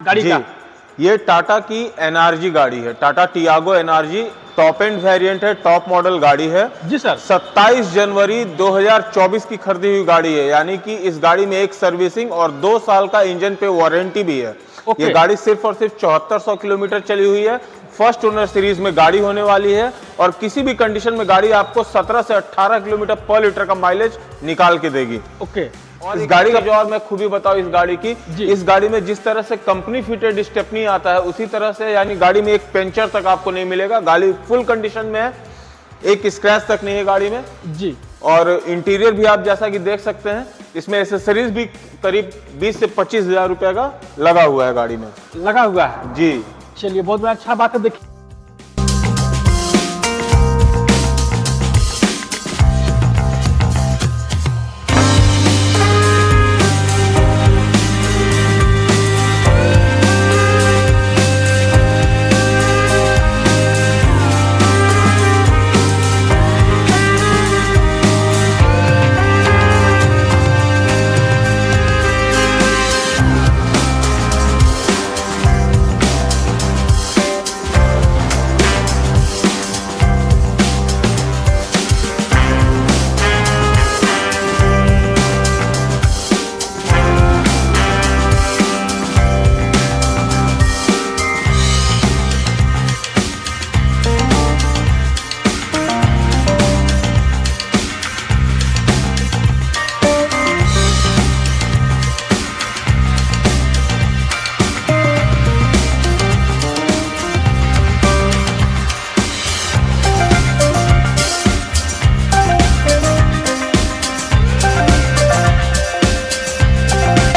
गाड़ी जी, का। ये टाटा की एनआरजी गाड़ी है, Tata Tiago NRG top end variant है, टॉप मॉडल गाड़ी है। जी सर। 27 जनवरी 2024 की खरीदी हुई गाड़ी है, यानी कि इस गाड़ी में एक सर्विसिंग और 2 साल का इंजन पे वारंटी भी है। ओके। ये गाड़ी सिर्फ और सिर्फ 7400 किलोमीटर चली हुई है। फर्स्ट ओनर सीरीज में गाड़ी होने वाली है और किसी भी कंडीशन में गाड़ी आपको 17 से 18 किलोमीटर पर लीटर का माइलेज निकाल के देगी। ओके। और इस गाड़ी का जो और मैं खूबी बताऊं इस गाड़ी की, जी। इस गाड़ी में जिस तरह से कंपनी फिटेड स्टेपनी आता है उसी तरह से, यानी गाड़ी में एक पंचर तक आपको नहीं मिलेगा। गाड़ी फुल कंडीशन में है, एक स्क्रैच तक नहीं है गाड़ी में। जी। और इंटीरियर भी आप जैसा कि देख सकते हैं, इसमें एसेसरीज भी करीब 20 से 25 हजार रुपए का लगा हुआ है गाड़ी में। लगा हुआ है जी चलिए, बहुत बड़ा अच्छा बात है। देखिए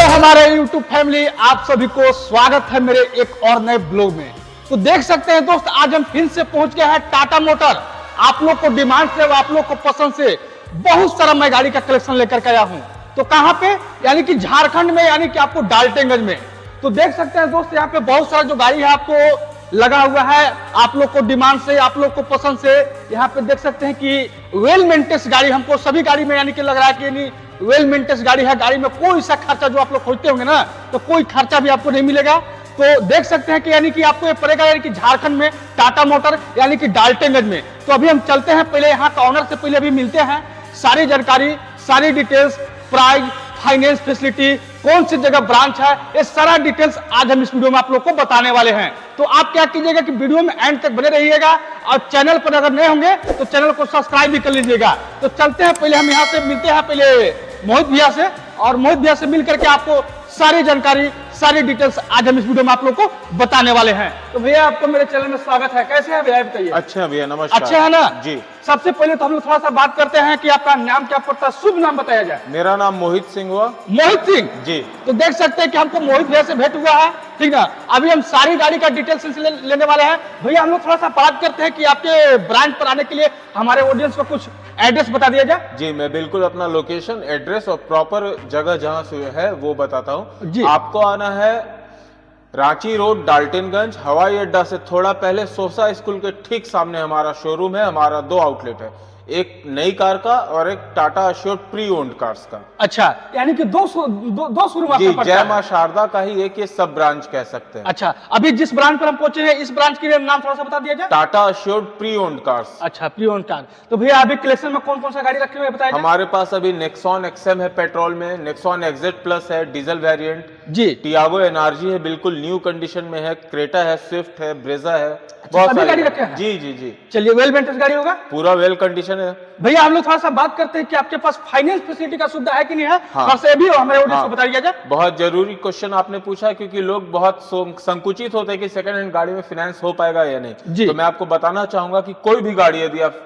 हमारे YouTube फैमिली, आप सभी को स्वागत है मेरे एक और नए ब्लॉग में। तो देख सकते हैं दोस्त, आज हम फिर से पहुंच गए हैं टाटा मोटर। आप लोग को डिमांड से, आप लोग को पसंद से बहुत सारा मैं गाड़ी का कलेक्शन लेकर के आया हूं। तो कहां पे? यानी कि झारखंड में, यानी कि आपको डाल्टनगंज में। तो देख सकते हैं दोस्त, यहाँ पे बहुत सारा जो गाड़ी है आपको लगा हुआ है, आप लोग को डिमांड से, आप लोग को पसंद से। यहाँ पे देख सकते हैं कि वेल मेंटेन्स गाड़ी हमको सभी गाड़ी में यानी कि लग रहा है कि वेल मेंटेन्स गाड़ी है। गाड़ी में कोई सा खर्चा जो आप लोग खोजते होंगे ना, तो कोई खर्चा भी आपको नहीं मिलेगा। तो देख सकते हैं कि यानी कि आपको ये पड़ेगा यानी कि झारखंड में टाटा मोटर यानी कि डाल्टनगंज में। तो अभी हम चलते हैं, पहले यहाँ का ऑनर से पहले अभी मिलते हैं, सारी जानकारी, सारी डिटेल्स, प्राइस, फाइनेंस फैसिलिटी, कौन सी जगह ब्रांच है, ये सारा डिटेल्स आज हम इस वीडियो में आप लोग को बताने वाले हैं। तो आप क्या कीजिएगा कि वीडियो में एंड तक बने रहिएगा और चैनल पर अगर नए होंगे तो चैनल को सब्सक्राइब भी कर लीजिएगा। तो चलते हैं, पहले हम यहाँ से मिलते हैं पहले मोहित भैया से, और मोहित भैया से मिल करके आपको सारी जानकारी, सारी डिटेल्स आज हम इस वीडियो में आप लोग को बताने वाले हैं। तो भैया आपको मेरे चैनल में स्वागत है। कैसे हैं भैया, बताइए। अच्छे हैं भैया, नमस्कार। अच्छे है ना जी। सबसे पहले तो हम लोग थोड़ा सा बात करते हैं कि आपका नाम क्या पड़ता है, शुभ नाम बताया जाए। मेरा नाम मोहित सिंह हुआ। मोहित सिंह जी। तो देख सकते हैं कि हमको मोहित भैया से भेंट हुआ है, ठीक है। अभी हम सारी गाड़ी का डिटेल्स लेने वाले हैं। भैया हम लोग थोड़ा सा बात करते हैं कि आपके ब्रांच पर आने के लिए हमारे ऑडियंस को कुछ एड्रेस बता दिया जाए। जी, मैं बिल्कुल अपना लोकेशन, एड्रेस और प्रॉपर जगह जहां से है वो बताता हूं। जी। आपको आना है रांची रोड, डाल्टनगंज, हवाई अड्डा से थोड़ा पहले सोसा स्कूल के ठीक सामने हमारा शोरूम है। हमारा 2 आउटलेट है, एक नई कार का और एक Tata assured pre owned cars का। अच्छा, यानी कि दो शोरूम जी, आपका पड़ता जय है। मां शारदा का ही एक ये सब ब्रांच कह सकते हैं। अच्छा, अभी जिस ब्रांच पर हम पहुंचे हैं, इस ब्रांच के नाम थोड़ा सा बता दिया जाए। Tata assured pre owned cars. अच्छा, प्री ओन्ड कार। तो भैया अभी कलेक्शन में कौन कौन सा गाड़ी रखे हुए हैं बताइए। हमारे पास अभी नेक्सॉन एक्सएम है पेट्रोल में, नेक्सॉन एक्जेट प्लस है डीजल वेरिएंट, जी। टियागो एनआरजी है बिल्कुल न्यू कंडीशन में है, क्रेटा है, स्विफ्ट है, ब्रेजा है, सभी सारी गाड़ी रखे हैं? जी जी जी, चलिए, वेल मेंटेन्स गाड़ी होगा, पूरा वेल कंडीशन है। भैया हम लोग थोड़ा सा बात करते हैं कि आपके पास फाइनेंस फैसिलिटी का सुविधा है कि नहीं है। हाँ। और से भी हमारे ऑडियंस हाँ। को बता दिया जाए। बहुत जरूरी क्वेश्चन आपने पूछा, क्योंकि लोग बहुत संकुचित होते हैं कि सेकंड हैंड गाड़ी में फाइनेंस हो पाएगा या नहीं। जी। तो मैं आपको बताना चाहूंगा कि कोई भी गाड़ी यदि आप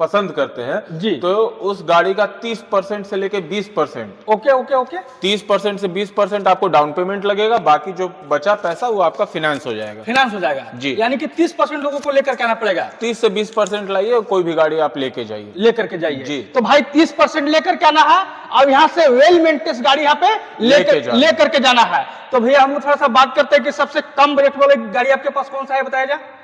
पसंद करते हैं जी। तो उस गाड़ी का 30% से लेके 20%, ओके ओके ओके 30% से 20% आपको डाउन पेमेंट लगेगा, बाकी जो बचा पैसा वो आपका फाइनेंस हो जाएगा। फाइनेंस हो जाएगा जी। यानी कि 30% लोगों को लेकर के आना पड़ेगा। 30 से 20% लाइए और कोई भी गाड़ी आप लेके जाइए। लेकर के जाइए जी। तो भाई 30% लेकर के आना है और यहाँ से वेल मेंटेन्स गाड़ी यहाँ पे लेकर के जाना है। तो भैया हम लोग थोड़ा सा बात करते हैं कि सबसे कम बजट वाली गाड़ी आपके पास कौन सा है, बताया जाए।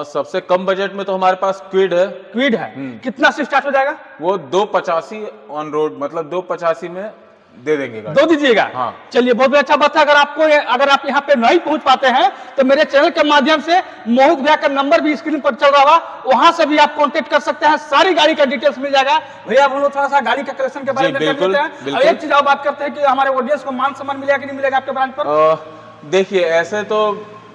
सबसे कम बजट में तो हमारे पास क्विड है। क्विड है, कितना से स्टार्ट हो जाएगा? वो 285 ऑन रोड, मतलब 285 में दे देंगे गाड़ी। दो दीजिएगा। हाँ। चलिए बहुत अच्छा बात है। अगर आप यहाँ पे नहीं पहुंच पाते हैं तो मेरे चैनल के माध्यम से मोहित भैया का नंबर भी स्क्रीन पर चल रहा होगा, वहां से भी आप कांटेक्ट कर सकते हैं, सारी गाड़ी का डिटेल्स मिल जाएगा। भैया हम लोग थोड़ा सा गाड़ी का कलेक्शन के बारे में कर लेते हैं। और एक चीज और बात करते हैं कि हमारे ऑडियंस को मान सम्मान मिलेगा कि नहीं मिलेगा आपके ब्रांड पर? देखिए ऐसे तो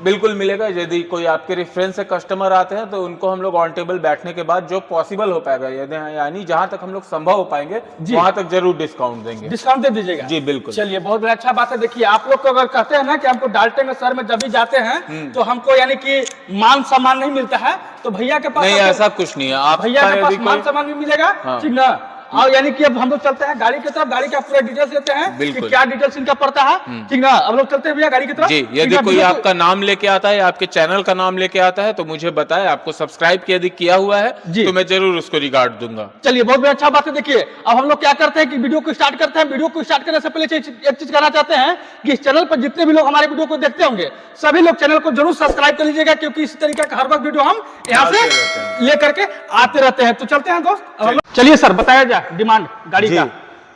बिल्कुल मिलेगा। यदि कोई आपके रेफरेंस से कस्टमर आते हैं तो उनको हम लोग ऑन टेबल बैठने के बाद जो पॉसिबल हो पाएगा, यानी जहां तक हम लोग संभव हो पाएंगे वहां तक जरूर डिस्काउंट देंगे। डिस्काउंट दे दीजिएगा जी बिल्कुल। चलिए बहुत अच्छा बात है। देखिए आप लोग को अगर कहते हैं ना कि हमको डाल्टन शहर में जब भी जाते हैं तो हमको यानी कि मान सम्मान नहीं मिलता है, तो भैया के पास नहीं ऐसा कुछ नहीं है। आप भैया के पास मान सम्मान भी मिलेगा। ठीक ना? और यानी कि अब हम लोग चलते हैं गाड़ी की तरफ, गाड़ी का पूरा डिटेल्स लेते हैं कि क्या डिटेल्स इनका पड़ता है। ठीक ना? अब लोग चलते हैं भैया गाड़ी की तरफ। जी, यदि कोई आपका नाम लेके आता है, आपके चैनल का नाम लेके आता है तो मुझे बताएं। आपको सब्सक्राइब यदि किया हुआ है तो मैं जरूर उसको रिगार्ड दूंगा। चलिए बहुत अच्छा बात है। देखिए अब हम लोग क्या करते हैं कि वीडियो को स्टार्ट करते हैं। वीडियो को स्टार्ट करने से पहले एक चीज कहना चाहते हैं कि इस चैनल पर जितने भी लोग हमारे वीडियो को देखते होंगे सभी लोग चैनल को जरूर सब्सक्राइब कर लीजिएगा, क्योंकि इसी तरीके का हर वक्त वीडियो हम यहाँ से लेकर के आते रहते हैं। तो चलते हैं दोस्त। चलिए सर बताया जाए डिमांड गाड़ी का।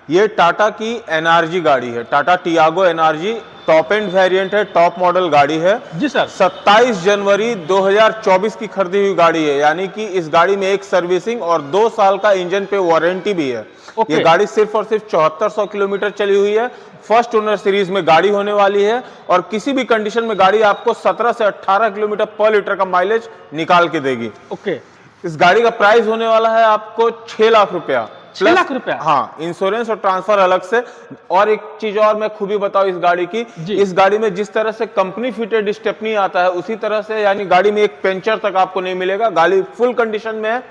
ये टाटा की एनआरजी गाड़ी है, Tata Tiago NRG top end variant है, टॉप मॉडल गाड़ी है। जी सर। 27 जनवरी 2024 की खरीदी हुई गाड़ी है, यानी कि इस गाड़ी में एक सर्विसिंग और 2 साल का इंजन पे वारंटी भी है। ये गाड़ी सिर्फ और सिर्फ 7400 किलोमीटर चली हुई है। फर्स्ट ओनर सीरीज में गाड़ी होने वाली है और किसी भी कंडीशन में गाड़ी आपको 17 से 18 किलोमीटर पर लीटर का माइलेज निकाल के देगी। ओके। इस गाड़ी का प्राइस होने वाला है आपको 6 लाख रुपया। 6 लाख रुपया? हाँ, इंश्योरेंस और ट्रांसफर अलग से। और एक चीज और मैं खूबी बताऊं इस गाड़ी की, इस गाड़ी में जिस तरह से कंपनी फिटेड स्टेपनी आता है उसी तरह से, यानी गाड़ी में एक पंचर तक आपको नहीं मिलेगा। गाड़ी फुल कंडीशन में है,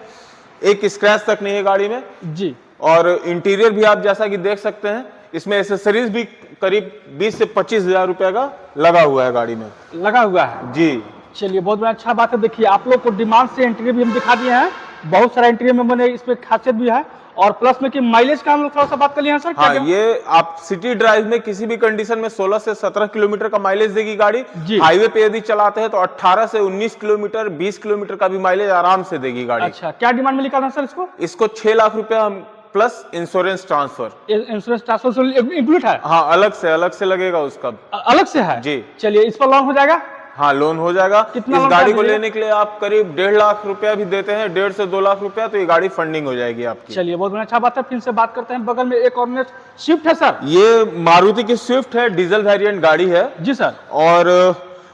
एक स्क्रैच तक नहीं है गाड़ी में जी। और इंटीरियर भी आप जैसा कि देख सकते हैं, इसमें एसेसरीज भी करीब 20 से 25 हजार रुपए का लगा हुआ है गाड़ी में। लगा हुआ है जी। चलिए बहुत अच्छा बात है। देखिए आप लोग को डिमांड से इंटीरियर भी हम दिखा दिए हैं, बहुत सारा इंटीरियर में बने, इसमें खासियत भी है। और प्लस में कि माइलेज का हम लोग थोड़ा सा बात कर लिए हैं सर। हाँ, ये आप सिटी ड्राइव में किसी भी कंडीशन में 16 से 17 किलोमीटर का माइलेज देगी गाड़ी। हाईवे पे यदि चलाते हैं तो 18 से 19 किलोमीटर 20 किलोमीटर का भी माइलेज आराम से देगी गाड़ी। अच्छा, क्या डिमांड में निकालना सर इसको? इसको 6 लाख रुपया plus insurance transfer. Insurance transfer include है? हाँ, अलग से लगेगा उसका। अलग से है जी। चलिए इस पर लॉन्च हो जाएगा? हाँ, लोन हो जाएगा। कितना इस गाड़ी को लेने के लिए आप करीब 1.5 लाख रुपया भी देते हैं, 1.5 से 2 लाख रुपया, तो ये गाड़ी फंडिंग हो जाएगी आपकी। चलिए बहुत अच्छा बात है। फिर से बात करते हैं, बगल में एक और स्विफ्ट है सर। ये मारुति की स्विफ्ट है, डीजल वेरिएंट गाड़ी है जी सर। और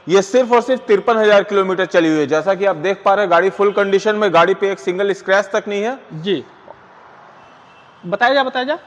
ये सिर्फ और सिर्फ 53,000 किलोमीटर चली हुई है। जैसा कि आप देख पा रहे हैं गाड़ी फुल कंडीशन में, गाड़ी पे एक सिंगल स्क्रैच तक नहीं है जी। बताया जा।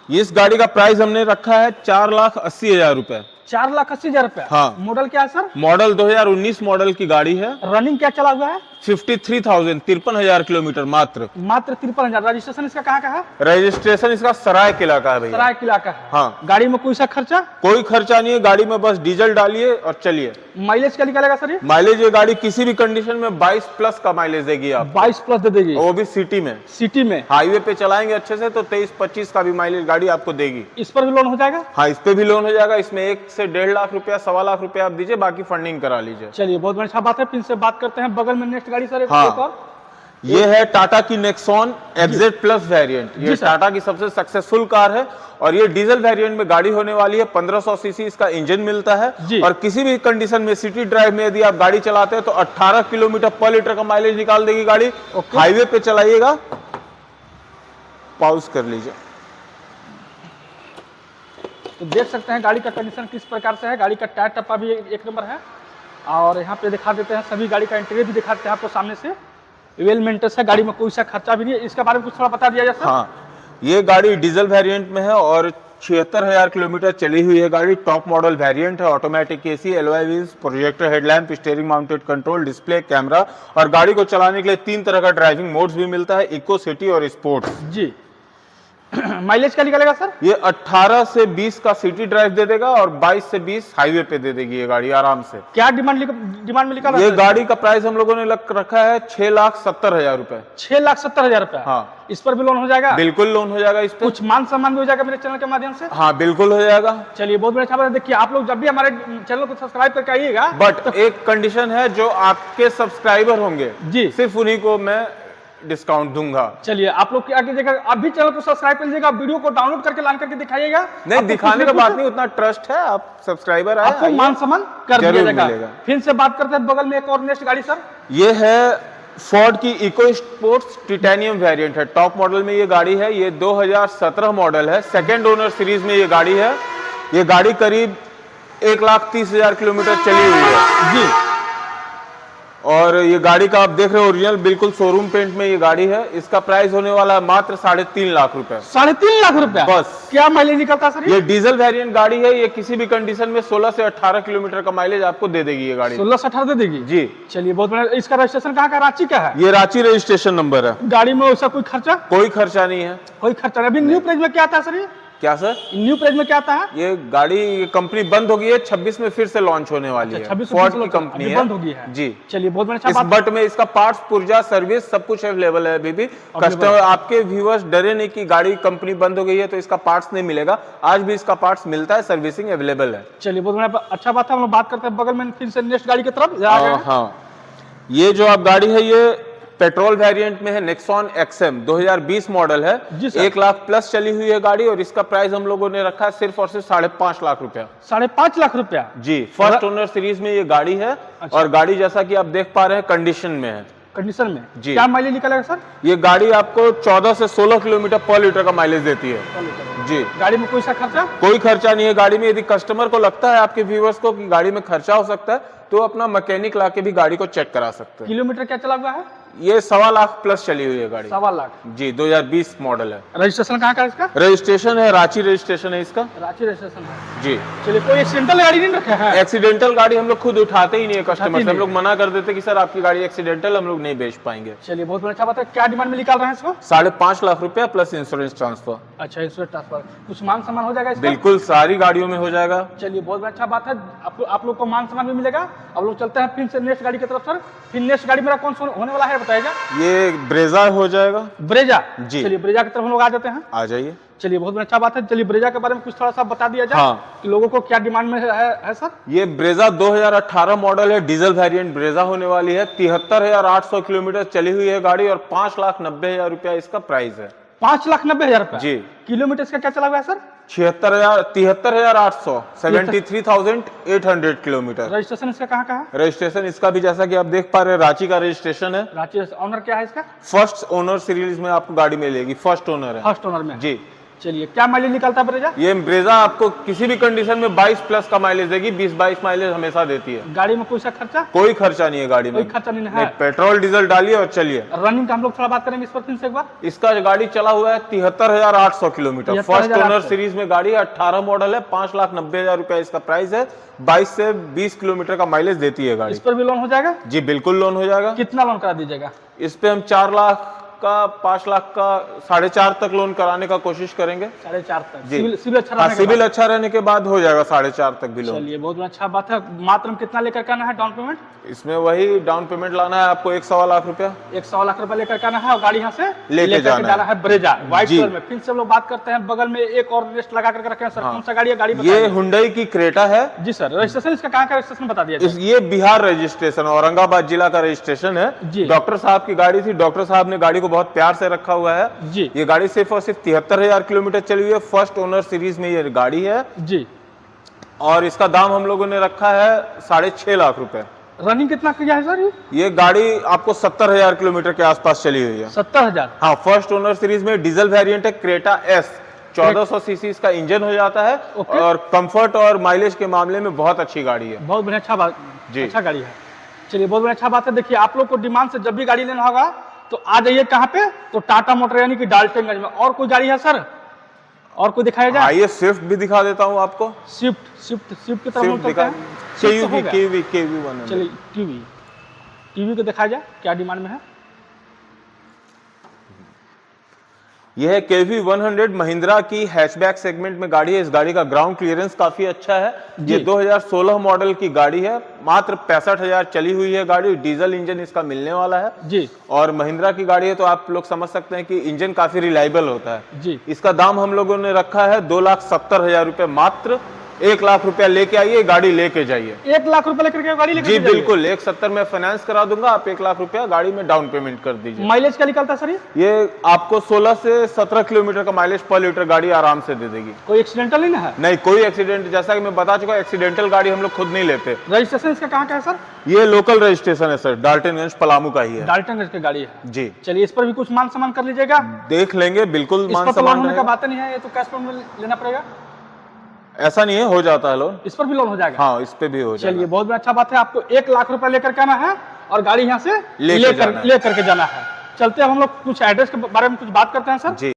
इस गाड़ी का प्राइस हमने रखा है 4,80,000 रुपए। 4,80,000 रुपया? हाँ। मॉडल क्या है सर? मॉडल 2019 मॉडल की गाड़ी है। रनिंग क्या चला हुआ है? 53,000 किलोमीटर मात्र 53,000। रजिस्ट्रेशन इसका कहाँ का है? रजिस्ट्रेशन इसका सरायकेला का है भैया। सरायकेला का है। हाँ। गाड़ी में कोई सा खर्चा? कोई खर्चा नहीं है, गाड़ी में बस डीजल डालिए और चलिए। माइलेज क्या निकालेगा सर ये? माइलेज ये गाड़ी किसी भी कंडीशन में 22 प्लस का माइलेज देगी आप। 22 प्लस दे देगी, वो भी सिटी में। सिटी में हाईवे पे चलाएंगे अच्छे से तो 23-25 का भी माइलेज गाड़ी आपको देगी। इस पर भी लोन हो जाएगा? हाँ, इस पे भी लोन हो जाएगा। इसमें 1 से 1.5 लाख रुपया 1.25 लाख रुपया आप दीजिए, बाकी फंडिंग करा लीजिए। चलिए बहुत अच्छा बात है। फिर से बात करते हैं, बगल में नेक्स्ट गाड़ी सर। हाँ, ये है टाटा की नेक्सॉन एफजेड प्लस वेरिएंट। ये टाटा की सबसे सक्सेसफुल कार है और ये डीजल वेरिएंट में गाड़ी होने वाली है। 1500 सीसी इसका इंजन मिलता है और किसी भी कंडीशन में सिटी ड्राइव में यदि आप गाड़ी चलाते हैं तो 18 किलोमीटर पर लीटर का माइलेज निकाल देगी गाड़ी। हाईवे पे चलाइएगा, पॉज कर लीजिए तो देख सकते हैं गाड़ी का कंडीशन किस प्रकार से है। गाड़ी का टायर टप्पा भी एक नंबर है। और यहाँ पे दिखा देते हैं, सभी गाड़ी का इंटीरियर भी दिखाते हैं आपको सामने से। वेल मेंटेन है, गाड़ी में कोई सा खर्चा भी नहीं है। इसके बारे में कुछ थोड़ा बता दिया जाए सर। हाँ, ये गाड़ी डीजल वेरिएंट में है और 76,000 किलोमीटर चली हुई है गाड़ी। टॉप मॉडल वेरिएंट है, automatic AC, alloy wheels, projector headlamp, steering mounted control, display, camera. और गाड़ी को चलाने के लिए 3 तरह का ड्राइविंग मोड्स भी मिलता है, इको, सिटी और स्पोर्ट्स जी। माइलेज क्या निकालेगा सर? ये 18 से 20 का सिटी ड्राइव दे देगा और 22 से 20 हाईवे पे दे देगी ये गाड़ी आराम से। क्या डिमांड में निकाला? ये गाड़ी का प्राइस हम लोगों ने रखा है 6,70,000 रुपए। 6,70,000 रुपए? हाँ। इस पर भी लोन हो जाएगा? बिल्कुल लोन हो जाएगा। इस पर कुछ मान सम्मान भी हो जाएगा मेरे चैनल के माध्यम से? हाँ, बिल्कुल हो जाएगा। चलिए बहुत अच्छा बात है। देखिए आप लोग जब भी हमारे चैनल को सब्सक्राइब करके आइएगा, बट एक कंडीशन है, जो आपके सब्सक्राइबर होंगे जी, सिर्फ उन्हीं को मैं डिस्काउंट दूंगा। चलिए आप लोग क्या कीजिएगा, आप भी चैनल को सब्सक्राइब कर लीजिएगा, वीडियो को डाउनलोड करके लान करके दिखाइएगा। नहीं, आपको दिखाने कुछ का ना बात कुछ नहीं, उतना ट्रस्ट है, आप सब्सक्राइबर आए, आपको मान सम्मान कर दिया जरूर जाएगा। मिलेगा। फिर से बात करते हैं बगल में एक और नेक्स्ट गाड़ी सर। ये है फोर्ड की इको स्पोर्ट्स टिटेनियम वेरिएंट है, टॉप मॉडल में ये गाड़ी है। ये 2017 मॉडल है, सेकेंड ओनर सीरीज में ये गाड़ी है। ये गाड़ी करीब 1,30,000 किलोमीटर चली हुई है जी। और ये गाड़ी का आप देख रहे हो ओरिजिनल बिल्कुल शोरूम पेंट में ये गाड़ी है। इसका प्राइस होने वाला है मात्र 3.5 लाख रुपए। 3.5 लाख रुपया बस। क्या माइलेज निकलता सर? ये डीजल वेरिएंट गाड़ी है। ये किसी भी कंडीशन में 16 से 18 किलोमीटर का माइलेज आपको दे देगी ये गाड़ी। 16 से 18 दे देगी जी। चलिए बहुत बढ़िया। इसका रजिस्ट्रेशन कहाँ का? रांची का है। ये रांची रजिस्ट्रेशन नंबर है। गाड़ी में वैसा कोई खर्चा? कोई खर्चा नहीं है। कोई खर्चा नहीं। अभी न्यू प्राइस में क्या आता है सर? ये क्या सर? न्यू प्राइस में क्या आता है? ये गाड़ी कंपनी बंद हो गई है, 26 में फिर से लॉन्च होने वाली है। 26 फोर्ड की कंपनी है, बंद हो गई है जी। चलिए बहुत बढ़िया। इस बट में इसका पार्ट्स, पुर्जा, सर्विस सब कुछ अवेलेबल है अभी भी। कस्टमर, आपके व्यूअर्स डरे नहीं कि गाड़ी कंपनी बंद हो गई है तो इसका पार्ट्स नहीं मिलेगा। आज भी इसका पार्ट्स मिलता है, सर्विसिंग अवेलेबल है। चलिए बहुत बढ़िया, अच्छा बात है। हम लोग बात करते हैं बगल में फिर से नेक्स्ट गाड़ी की तरफ। हाँ, ये जो आप गाड़ी है ये पेट्रोल वेरिएंट में है, नेक्सॉन एक्सएम 2020 मॉडल है। 1 लाख प्लस चली हुई है गाड़ी और इसका प्राइस हम लोगों ने रखा है सिर्फ और सिर्फ 5.5 लाख रुपया। 5.5 लाख रुपया जी। फर्स्ट ओनर सीरीज में ये गाड़ी है। अच्छा। और गाड़ी जैसा कि आप देख पा रहे हैं कंडीशन में है। कंडीशन में जी। क्या माइलेज निकलेगा सर? ये गाड़ी आपको 14 से 16 किलोमीटर पर लीटर का माइलेज देती है। जी। गाड़ी में कोई सा खर्चा? कोई खर्चा नहीं है गाड़ी में। यदि कस्टमर को लगता है, आपके व्यूअर्स को, कि गाड़ी में खर्चा हो सकता है तो अपना मैकेनिक लाके भी गाड़ी को चेक करा सकते हैं। किलोमीटर क्या चला हुआ है? ये 1.25 लाख प्लस चली हुई है गाड़ी। 1.25 लाख जी। 2020 मॉडल है। रजिस्ट्रेशन कहाँ का है इसका? रजिस्ट्रेशन है रांची रजिस्ट्रेशन है इसका। रांची रजिस्ट्रेशन है जी। चलिए कोई एक्सीडेंटल गाड़ी नहीं रखा है? एक्सीडेंटल गाड़ी हम लोग खुद उठाते ही नहीं है कस्टमर से। हम लोग नहीं। मना कर देते कि सर आपकी गाड़ी एक्सीडेंटल हम लोग नहीं बेच पाएंगे। चलिए बहुत अच्छा बात है। क्या डिमांड में निकाल रहे हैं इसको? 5.5 लाख रुपया प्लस इंश्योरेंस ट्रांसफर। अच्छा, इंश्योरेंस ट्रांसफर कुछ मान सम्मान हो जाएगा इसका? बिल्कुल, सारी गाड़ियों में हो जाएगा। चलिए बहुत अच्छा बात है। आप लोग को मान सम्मान भी मिलेगा। अब लोग चलते हैं फिर से नेक्स्ट गाड़ी की तरफ सर। फिर नेक्स्ट गाड़ी मेरा कौन सा होने वाला है बताइएगा? ये ब्रेजा हो जाएगा। ब्रेजा। जी। चलिए ब्रेजा की तरफ हम लोग आ जाते हैं। आ जाइए। चलिए बहुत अच्छा बात है। चलिए ब्रेजा के बारे में कुछ थोड़ा सा बता दिया जाए। हाँ। कि लोगों को क्या डिमांड में है सर? ये ब्रेजा 2018 मॉडल है, डीजल वेरिएंट ब्रेजा होने वाली है। 73,800 किलोमीटर चली हुई है गाड़ी और 5,90,000 रुपया इसका प्राइस है। 5,90,000 रुपया जी। किलोमीटर इसका क्या चला हुआ है सर? 73,800 73,800 किलोमीटर। रजिस्ट्रेशन इसका कहाँ का है? रजिस्ट्रेशन इसका भी जैसा कि आप देख पा रहे हैं रांची का रजिस्ट्रेशन है। रांची। ऑनर क्या है इसका? फर्स्ट ओनर सीरीज में आपको गाड़ी मिलेगी, फर्स्ट ओनर है। फर्स्ट ओनर में। जी। चलिए क्या माइलेज निकलता है ब्रेजा? ये ब्रेजा आपको किसी भी कंडीशन में 22 प्लस का माइलेज देगी। 20-22 माइलेज हमेशा देती है। गाड़ी में कोई सा खर्चा? कोई खर्चा नहीं है गाड़ी में। कोई खर्चा नहीं है। नहीं, पेट्रोल डीजल डालिए और चलिए। रनिंग का हम लोग थोड़ा बात करेंगे इस पर फिर से एक बार। इसका गाड़ी चला हुआ है 73,800 किलोमीटर। फर्स्ट 73,800 ओनर सीरीज में गाड़ी है, 18 मॉडल है, 5,90,000 रुपया इसका प्राइस है। 22 से 20 किलोमीटर का माइलेज देती है गाड़ी। इस पर भी लोन हो जाएगा? जी बिल्कुल लोन हो जाएगा। कितना लोन करा दीजिएगा? इस पे हम 4 लाख का, 5 लाख का, 4.5 तक लोन कराने का कोशिश करेंगे। 4.5 तक। जी। सिविल अच्छा हाँ, रहने के सिविल बाद। अच्छा रहने के बाद हो जाएगा 4.5 तक भी लोन। चलिए बहुत अच्छा बात है। मात्र में कितना लेकर के आना है डाउन पेमेंट? इसमें वही डाउन पेमेंट लाना है आपको 1.25 लाख रुपया। 1.25 लाख रुपया लेकर के आना है और गाड़ी यहाँ से लेके जाना है ब्रेजा व्हाइट जी। कलर में। फिर से हम लोग बात करते हैं बगल में एक और रेस्ट लगा करके रखे हैं सर। कौन सा गाड़ी है? गाड़ी ये बताइए। हुंडई की क्रेटा है। जी सर। रजिस्ट्रेशन इसका कहाँ का रजिस्ट्रेशन बता दिया जाए? ये बिहार रजिस्ट्रेशन, औरंगाबाद जिला का रजिस्ट्रेशन है। जी। डॉक्टर साहब की गाड़ी थी, डॉक्टर साहब ने गाड़ी को बहुत प्यार से रखा हुआ है। जी। ये गाड़ी सिर्फ और सिर्फ 73,000 किलोमीटर चली हुई है। फर्स्ट ओनर सीरीज में ये गाड़ी है जी। और इसका दाम हम लोगों ने रखा है 6.5 लाख रुपए। रनिंग कितना किया है सर? ये गाड़ी आपको 70,000 किलोमीटर के आसपास चली हुई है। 70,000। हाँ, फर्स्ट ओनर सीरीज में डीजल वेरिएंट है, क्रेटा एस। 1400 सीसी इसका इंजन हो जाता है। ओके। और कंफर्ट और माइलेज के मामले में बहुत अच्छी गाड़ी है। बहुत बढ़िया, अच्छा बात जी। अच्छा गाड़ी है। चलिए बहुत बढ़िया, अच्छा बात है। देखिए आप लोग को डिमांड से जब भी गाड़ी लेना होगा तो आ जाइए कहाँ पे? तो टाटा मोटर यानी कि डाल्टनगंज में। और कोई गाड़ी है सर? और कोई दिखाया जाए? आइए स्विफ्ट भी दिखा देता हूँ आपको। स्विफ्ट की तरफ स्विफ्ट हम चलते दिखा, हैं। स्विफ्ट तो हो गया। केवी 100। चलिए टीवी को दिखाया जाए क्या डिमांड में है? यह है केवी 100 महिंद्रा की हैचबैक सेगमेंट में गाड़ी है। इस गाड़ी का ग्राउंड क्लियरेंस काफी अच्छा है। ये 2016 मॉडल की गाड़ी है। मात्र 65,000 चली हुई है गाड़ी। डीजल इंजन इसका मिलने वाला है जी। और महिंद्रा की गाड़ी है तो आप लोग समझ सकते हैं कि इंजन काफी रिलायबल होता है जी। इसका दाम हम लोगों ने रखा है 2,70,000 रुपए मात्र 1 लाख रुपया लेके आइए, गाड़ी लेके जाइए। 1 लाख रुपए लेकर के गाड़ी लेकर जी के जाइए। बिल्कुल, 170 में फाइनेंस करा दूंगा, आप 1 लाख रुपया गाड़ी में डाउन पेमेंट कर दीजिए। माइलेज क्या निकलता है सर ये आपको 16 से 17 किलोमीटर का माइलेज पर लीटर गाड़ी आराम से दे देगी। कोई एक्सीडेंटल नहीं ना है? नहीं, कोई एक्सीडेंट, जैसा कि मैं बता चुका, एक्सीडेंटल गाड़ी हम लोग खुद नहीं लेते। रजिस्ट्रेशन इसका कहाँ का है सर? ये लोकल रजिस्ट्रेशन है सर, डाल्टनगंज पलामू का ही है। डाल्टनगंज की गाड़ी है जी, चलिए, इस पर भी कुछ मान सम्मान कर लीजिएगा। देख लेंगे, बिल्कुल इस मान पर तो लोन सम्मान होने का रहेगा। बात नहीं है, ये तो कैश पेमेंट लेना पड़ेगा। ऐसा नहीं है, हो जाता है लोन। इस पर भी लोन हो जाएगा? हाँ, इस पे भी हो चलिए, जाएगा। बहुत अच्छा बात है। आपको 1 लाख रुपए लेकर के आना है और गाड़ी यहाँ से लेकर लेकर के जाना है। चलते हैं, हम लोग कुछ एड्रेस के बारे में कुछ बात करते हैं सर। जी,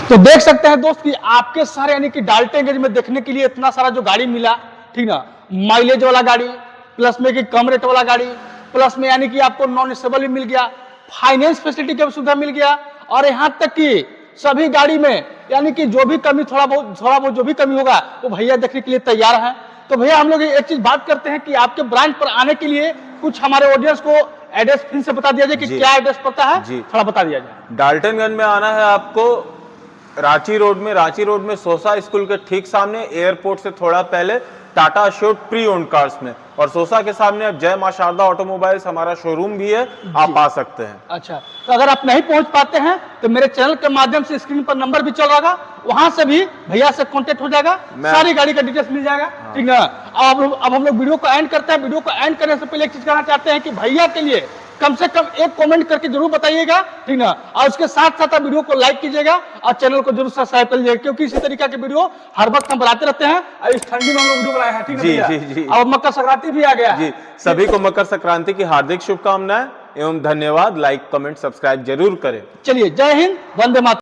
तो देख सकते हैं दोस्त कि आपके सारे यानी कि डाल्टनगंज में देखने के लिए इतना सारा जो गाड़ी मिला, ठीक ना, माइलेज वाला गाड़ी, प्लस में कि कम रेट वाला गाड़ी, प्लस में यानी कि आपको नॉन स्टेबल भी मिल गया, फाइनेंस फैसिलिटी की सुविधा मिल गया, और यहाँ तक कि सभी गाड़ी में यानी कि जो भी कमी थोड़ा बहुत जो भी कमी होगा वो भैया देखने के लिए तैयार हैं। तो भैया हम लोग एक चीज बात करते हैं कि आपके ब्रांच पर आने के लिए कुछ हमारे ऑडियंस को एड्रेस फिर से बता दिया जाए कि जी। क्या एड्रेस पड़ता है, जी। थोड़ा बता दिया जाए। डाल्टनगंज में आना है आपको, रांची रोड में सोसा स्कूल के ठीक सामने, एयरपोर्ट से थोड़ा पहले, Tata assured pre owned cars में, और सोसा के सामने अब जय मां शारदा ऑटोमोबाइल्स हमारा शोरूम भी है, आप आ सकते हैं। अच्छा, तो अगर आप नहीं पहुंच पाते हैं तो मेरे चैनल के माध्यम से स्क्रीन पर नंबर भी चल रहा होगा, वहां से भी भैया से कांटेक्ट हो जाएगा, सारी गाड़ी का डिटेल्स मिल जाएगा। ठीक ना? अब हम लोग वीडियो को एंड करते हैं। वीडियो को एंड करने से पहले एक चीज कहना चाहते हैं कि भैया के लिए कम से कम एक कमेंट करके जरूर बताइएगा, ठीक ना, और उसके साथ साथ आप वीडियो को लाइक कीजिएगा और चैनल को जरूर सब्सक्राइब कर लीजिएगा, क्योंकि इसी तरीके के वीडियो हर वक्त हम बनाते रहते हैं। और इस ठंडी में हम लोग वीडियो बनाए हैं, ठीक है जी, भैया? जी, जी। अब मकर संक्रांति भी आ गया है। जी, सभी को मकर संक्रांति की हार्दिक शुभकामनाएं एवं धन्यवाद। लाइक, कमेंट, सब्सक्राइब जरूर करें। चलिए, जय हिंद, वंदे मातरम।